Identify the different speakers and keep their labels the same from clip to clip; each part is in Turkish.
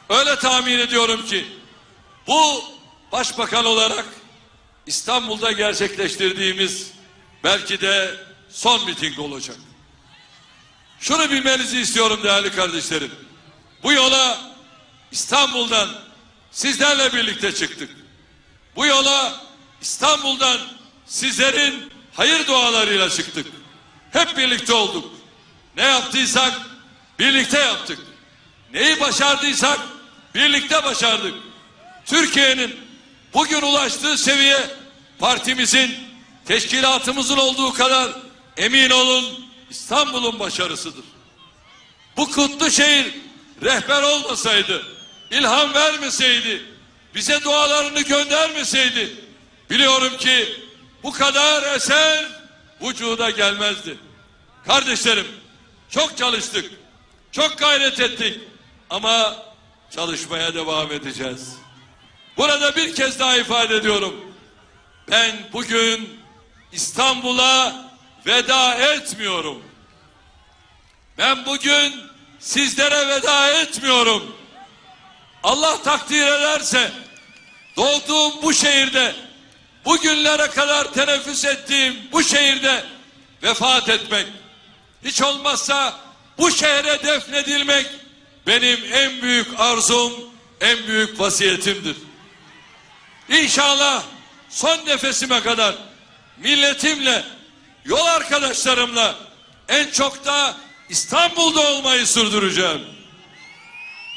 Speaker 1: Öyle tahmin ediyorum ki bu başbakan olarak İstanbul'da gerçekleştirdiğimiz belki de son miting olacak. Şunu bilmenizi istiyorum değerli kardeşlerim. Bu yola İstanbul'dan sizlerle birlikte çıktık. Bu yola İstanbul'dan sizlerin hayır dualarıyla çıktık. Hep birlikte olduk. Ne yaptıysak birlikte yaptık. Neyi başardıysak birlikte başardık. Türkiye'nin bugün ulaştığı seviye partimizin, teşkilatımızın olduğu kadar emin olun İstanbul'un başarısıdır. Bu kutlu şehir rehber olmasaydı, ilham vermeseydi, bize dualarını göndermeseydi, biliyorum ki bu kadar eser vücuda gelmezdi. Kardeşlerim, çok çalıştık, çok gayret ettik ama çalışmaya devam edeceğiz. Burada bir kez daha ifade ediyorum. Ben bugün İstanbul'a veda etmiyorum. Ben bugün sizlere veda etmiyorum. Allah takdir ederse doğduğum bu şehirde, bugünlere kadar teneffüs ettiğim bu şehirde vefat etmek, hiç olmazsa bu şehre defnedilmek benim en büyük arzum, en büyük vasiyetimdir. İnşallah son nefesime kadar milletimle, yol arkadaşlarımla, en çok da İstanbul'da olmayı sürdüreceğim.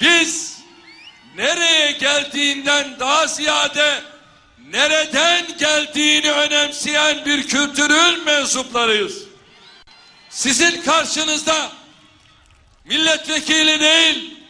Speaker 1: Biz nereye geldiğinden daha ziyade nereden geldiğini önemseyen bir kültürün mensuplarıyız. Sizin karşınızda milletvekili değil,